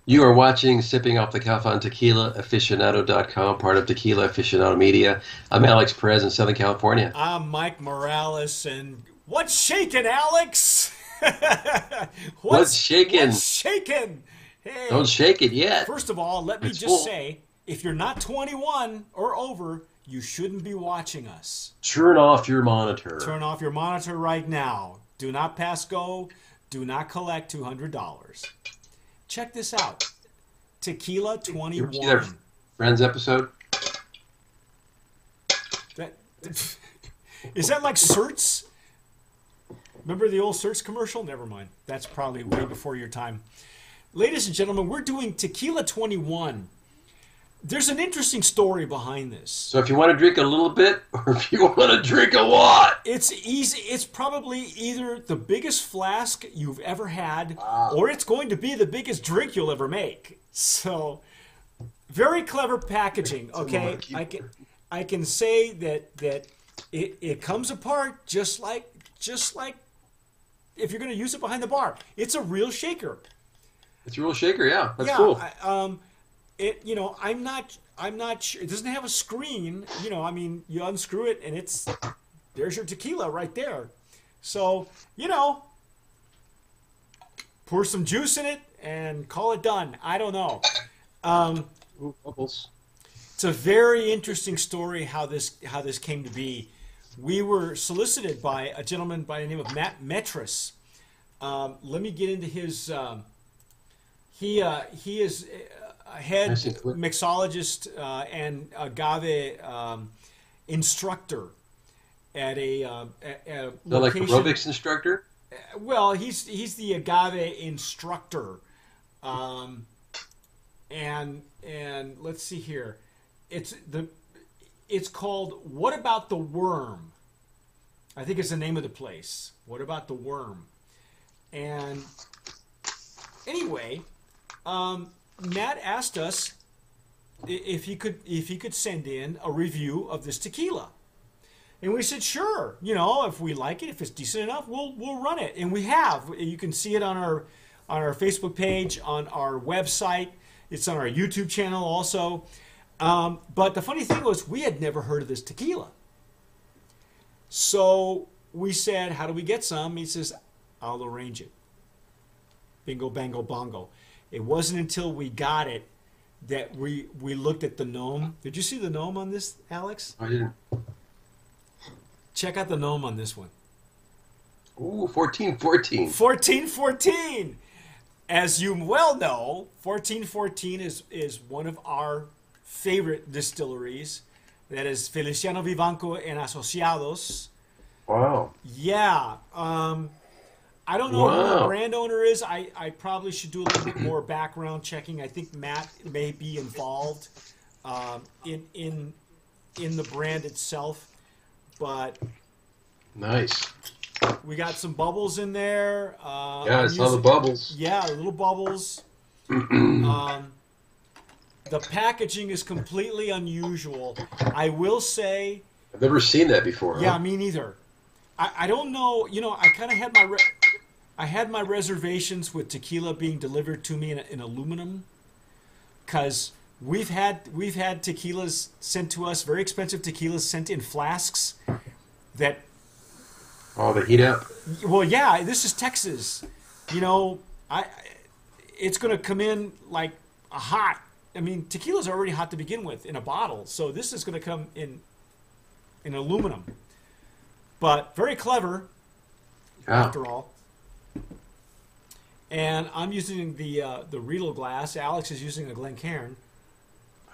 You are watching Sipping Off the Cuff on TequilaAficionado.com, part of Tequila Aficionado Media. I'm Alex Perez in Southern California. I'm Mike Morales, and what's shaking, Alex? What's shaking? What's shaking? Hey, Don't shake it yet. first of all, let me It's just full. say, if you're not 21 or over, you shouldn't be watching us. Turn off your monitor. Turn off your monitor right now. Do not pass go. Do not collect $200. Check this out. Tequila You ever see that 21. Friends episode? That, is that like Certs? Remember the old Certs commercial? Never mind. That's probably way before your time. Ladies and gentlemen, we're doing Tequila 21. There's an interesting story behind this. So if you want to drink a little bit, or if you want to drink a lot. It's easy. It's probably either the biggest flask you've ever had, Wow. or it's going to be the biggest drink you'll ever make. So, very clever packaging. Okay, I can say that it comes apart just like if you're going to use it behind the bar. It's a real shaker. It's a real shaker, yeah. That's Yeah. cool. I'm not sure. It doesn't have a screen. I mean, you unscrew it and there's your tequila right there. So, pour some juice in it and call it done. I don't know. Ooh, bubbles. It's a very interesting story how this came to be. We were solicited by a gentleman by the name of Matt Metris. Let me get into his. He is a head Nice and quick. mixologist and agave instructor at a So like location. aerobics instructor? Well, he's the agave instructor, and let's see here, it's called What About the Worm? I think it's the name of the place. What About the Worm? And anyway, Matt asked us if he could send in a review of this tequila. And we said, sure, if we like it, if it's decent enough, we'll run it. And we have. You can see it on our Facebook page, on our website. It's on our YouTube channel also. But the funny thing was, we had never heard of this tequila. So we said, how do we get some? He says, I'll arrange it. Bingo, bango, bongo. It wasn't until we got it that we looked at the gnome. Did you see the gnome on this, Alex? I didn't. Check out the gnome on this one. Ooh, 1414. 1414. As you well know, 1414 is one of our favorite distilleries. That is Feliciano Vivanco and Asociados. Wow. Yeah. I don't know who the brand owner is. I probably should do a little bit more background checking. I think Matt may be involved in the brand itself. But Nice. we got some bubbles in there. Yeah, I saw the bubbles. Yeah, little bubbles. The packaging is completely unusual. I will say. I've never seen that before. Yeah, Huh? me neither. I don't know. I kind of had I had my reservations with tequila being delivered to me in aluminum, because we've had tequilas sent to us, very expensive tequilas sent in flasks that. Oh, the heat up. Well, yeah, this is Texas. It's going to come in like a hot. I mean, tequila's already hot to begin with in a bottle, so this is going to come in aluminum. But very clever, Yeah. after all. And I'm using the Riedel glass. Alex is using a Glencairn.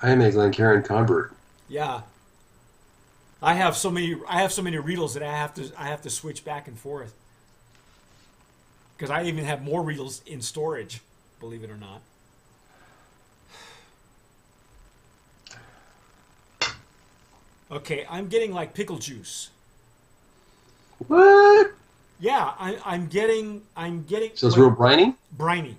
I am a Glencairn convert. Yeah. I have so many Riedels that I have to switch back and forth. Because I even have more Riedels in storage, believe it or not. Okay, I'm getting like pickle juice. What? Yeah, I'm getting So it's real briny? briny.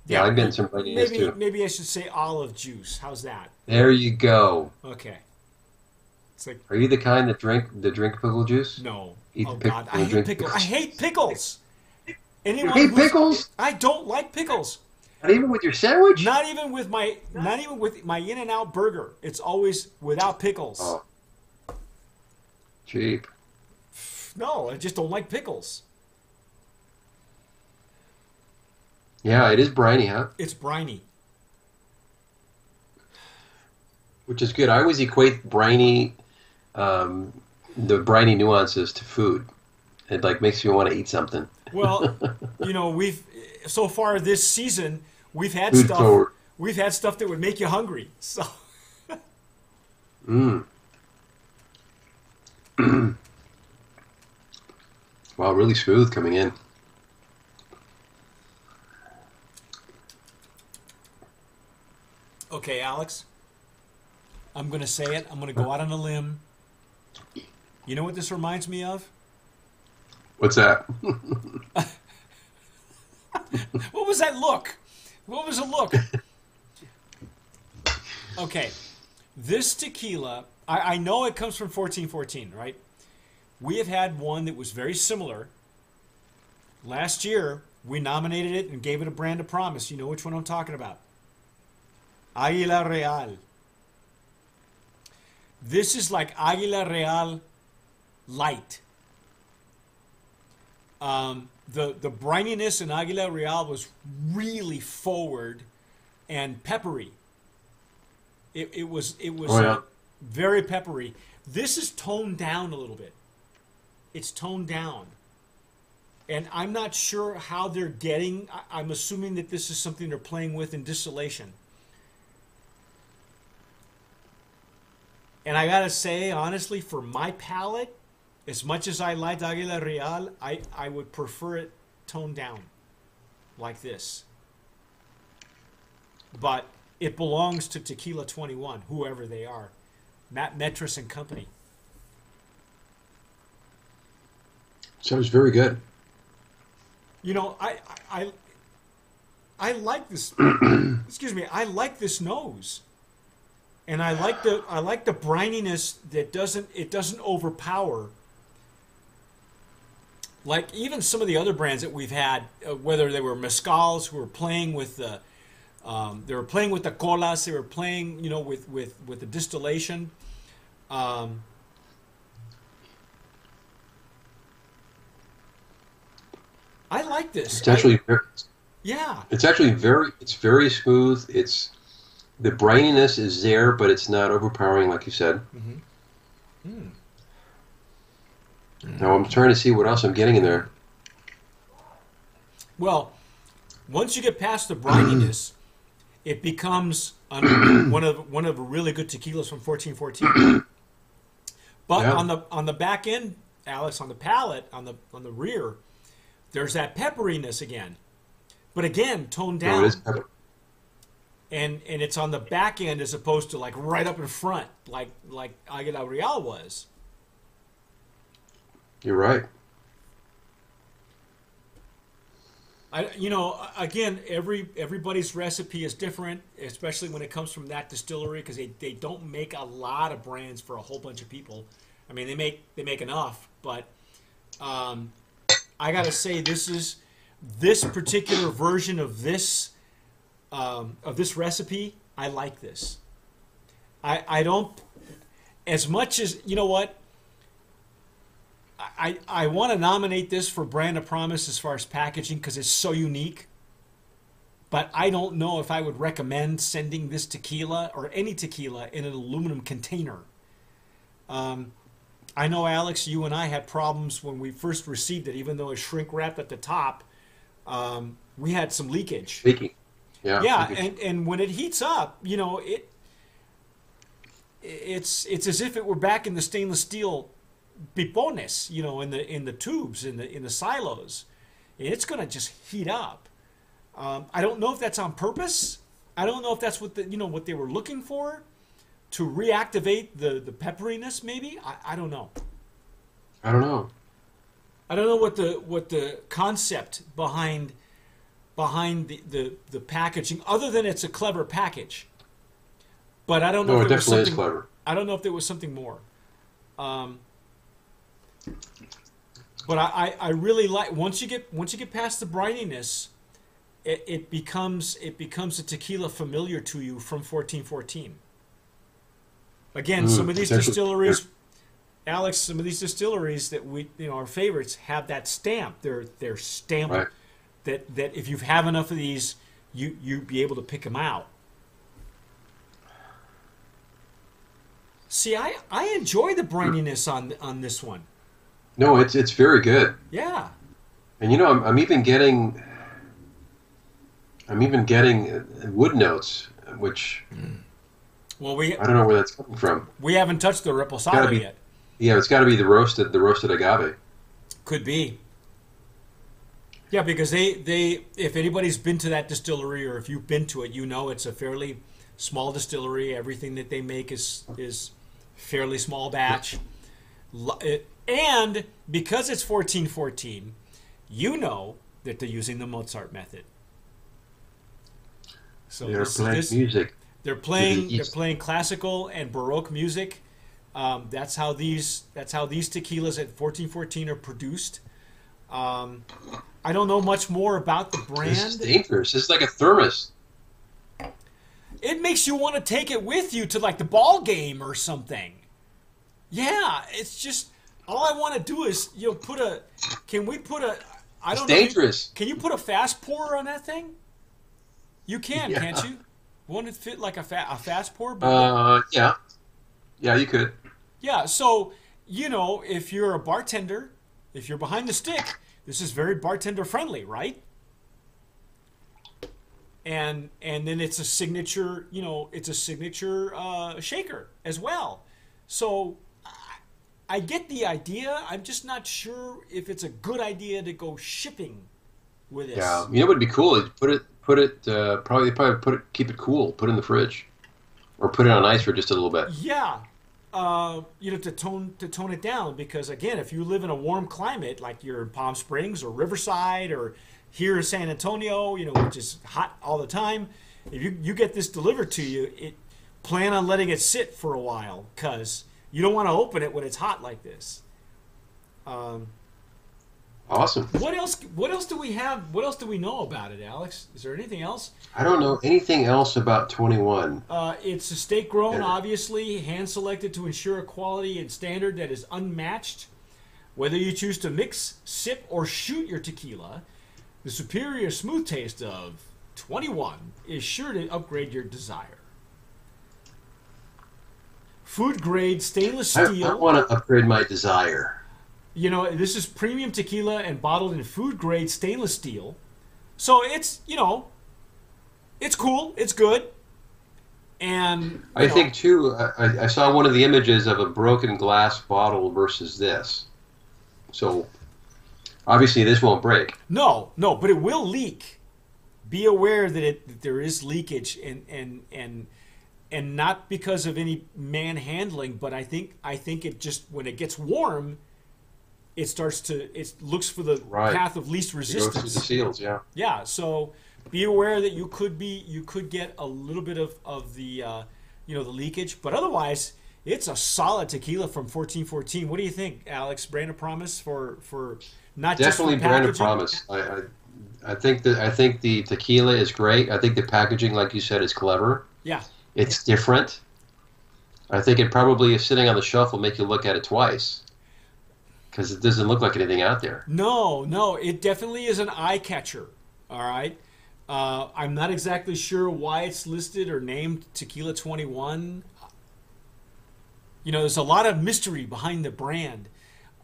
Yeah, I've been some brininess too. Maybe I should say olive juice. How's that? There you go. Okay. It's like, Are you the kind that drink pickle juice? no. Eat Oh the pickle God, I and hate drink pickles. I pickles. hate pickles. You hate pickles? I don't like pickles. Not even with your sandwich? Not even with my In-N-Out burger. It's always without pickles. Oh, cheap. No, I just don't like pickles. Yeah, it is briny, huh? It's briny. Which is good. I always equate briny, um, the briny nuances to food. It like makes me want to eat something. Well, we've so far this season we've had Food stuff forward. we've had stuff that would make you hungry. So Mm. Wow, really smooth coming in. okay, Alex, I'm going to say it. I'm going to go out on a limb. You know what this reminds me of? What's that? What was that look? What was the look? Okay, this tequila, I know it comes from 1414, right? We have had one that was very similar. Last year, we nominated it and gave it a brand of promise. You know which one I'm talking about. Águila Real. This is like Águila Real light. The brininess in Águila Real was really forward and peppery. It was Oh, yeah. very peppery. This is toned down a little bit. It's toned down. And I'm not sure how they're getting. I'm assuming that this is something they're playing with in distillation. And I gotta say, honestly, for my palate, as much as I like Águila Real, I would prefer it toned down like this. But it belongs to Tequila 21, whoever they are. Matt Metris and Company. Sounds very good. I like this. Excuse me. I like this nose, and I like the brininess that doesn't overpower. Like even some of the other brands that we've had, whether they were mezcals who were playing with the, they were playing with the colas, they were playing with the distillation. I like this. It's actually Yeah. it's very smooth. It's the brininess is there, but it's not overpowering like you said. Mm. Now I'm trying to see what else I'm getting in there. Well, once you get past the brininess, it becomes one of really good tequilas from 1414. But Yeah. on the back end, Alex, on the palate, on the rear, there's that pepperiness again. But again, toned No, down. it is pepper. And it's on the back end as opposed to like right up in front, like Águila Real was. You're right. Again, everybody's recipe is different, especially when it comes from that distillery, because they don't make a lot of brands for a whole bunch of people. I mean, they make enough, but I gotta say this particular version of this recipe. I like this. I don't as much as you know what. I want to nominate this for brand of promise as far as packaging because it's so unique. But I don't know if I would recommend sending this tequila or any tequila in an aluminum container. I know, Alex, you and I had problems when we first received it, even though it's shrink wrapped at the top. We had some leakage. Leaking. Yeah. Yeah, leaking. and when it heats up, it's as if it were back in the stainless steel pipones, in the tubes, in the silos. It's going to just heat up. I don't know if that's on purpose. I don't know if that's what what they were looking for to reactivate the pepperiness. Maybe I don't know. I don't know. I don't know what the concept behind the packaging, other than it's a clever package. But I don't know No, if it there was definitely is something. clever. I don't know if there was something more. But I really like once you get past the brininess, it becomes a tequila familiar to you from 1414. Again, some of these distilleries, Alex, some of these distilleries that we, our favorites have that stamp. They're stamped Right. that if you have enough of these, you'd be able to pick them out. See, I enjoy the brininess on this one. No, it's very good. Yeah. And I'm even getting wood notes, which Well, I don't know where that's coming from. we haven't touched the Gotta reposado be, yet. yeah, it's got to be the roasted agave. Could be. Yeah, because they if anybody's been to that distillery or if you've been to it, it's a fairly small distillery. Everything that they make is fairly small batch. And because it's 1414, that they're using the Mozart method. So They're playing music. They're playing classical and Baroque music. That's how these tequilas at 1414 are produced. I don't know much more about the brand. This is dangerous. This is like a thermos. It makes you want to take it with you to like the ball game or something. Yeah, it's just all I want to do is Can we put a? I don't It's know. dangerous. Can you put a fast pour on that thing? You can, Yeah. can't you? Won't it fit like a fast pour? Yeah, you could. Yeah, so, if you're a bartender, if you're behind the stick, this is very bartender friendly, right? And then it's a signature, shaker as well. So I get the idea. I'm just not sure if it's a good idea to go shipping with this. Yeah, what would be cool is keep it cool, put it in the fridge, or put it on ice for just a little bit. Yeah, to tone it down, because again, if you live in a warm climate like you're in Palm Springs or Riverside or here in San Antonio, which is hot all the time, if you get this delivered to you, plan on letting it sit for a while, because you don't want to open it when it's hot like this. Awesome. What else do we have? What else do we know about it, Alex? Is there anything else? I don't know anything else about 21. It's estate grown, obviously, hand selected to ensure a quality and standard that is unmatched. Whether you choose to mix, sip, or shoot your tequila, the superior smooth taste of 21 is sure to upgrade your desire. Food grade stainless steel. I want to upgrade my desire. This is premium tequila and bottled in food grade stainless steel. So it's, it's cool, it's good. And I think too, I saw one of the images of a broken glass bottle versus this. So obviously this won't break. No, but it will leak. Be aware that there is leakage and not because of any manhandling, but I think it just, when it gets warm, it looks for the path of least resistance. It goes through the seals, yeah. Yeah, so be aware that you could get a little bit of the the leakage, but otherwise it's a solid tequila from 1414. What do you think, Alex? Brand of promise for not definitely just for brand of packaging? promise. I think the tequila is great. I think the packaging, like you said, is clever. Yeah, It's different. I think it probably is sitting on the shelf will make you look at it twice, because it doesn't look like anything out there. No, it definitely is an eye catcher. All right. I'm not exactly sure why it's listed or named Tequila 21. There's a lot of mystery behind the brand.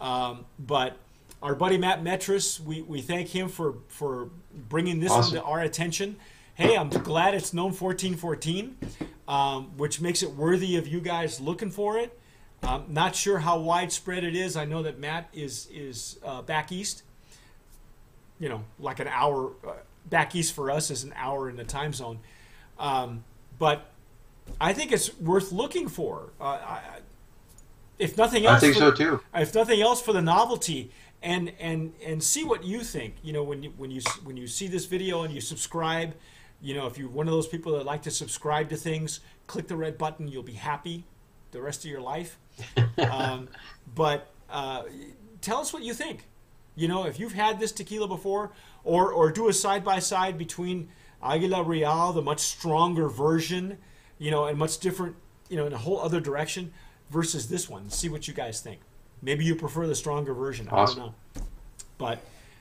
But our buddy Matt Metris, we thank him for bringing this Awesome. to our attention. Hey, I'm glad it's known 1414, which makes it worthy of you guys looking for it. Not sure how widespread it is. I know that Matt is back east. Like an hour back east for us is an hour in the time zone. But I think it's worth looking for. If nothing else, I think so too. If nothing else, for the novelty, and see what you think. When you see this video and you subscribe, if you're one of those people that like to subscribe to things, click the red button. You'll be happy the rest of your life. But tell us what you think. You know, if you've had this tequila before, or do a side-by-side between Aguila Real, the much stronger version, you know, and much different, you know, in a whole other direction, versus this one. See what you guys think. Maybe you prefer the stronger version. Awesome. I don't know. But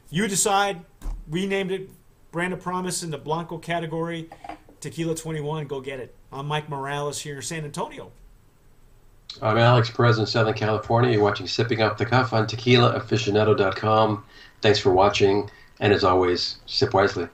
you decide. We named it Brand of Promise in the Blanco category. Tequila 21, go get it. I'm Mike Morales here in San Antonio. I'm Alex Perez in Southern California. You're watching Sipping Off the Cuff on tequilaaficionado.com. Thanks for watching, and as always, sip wisely.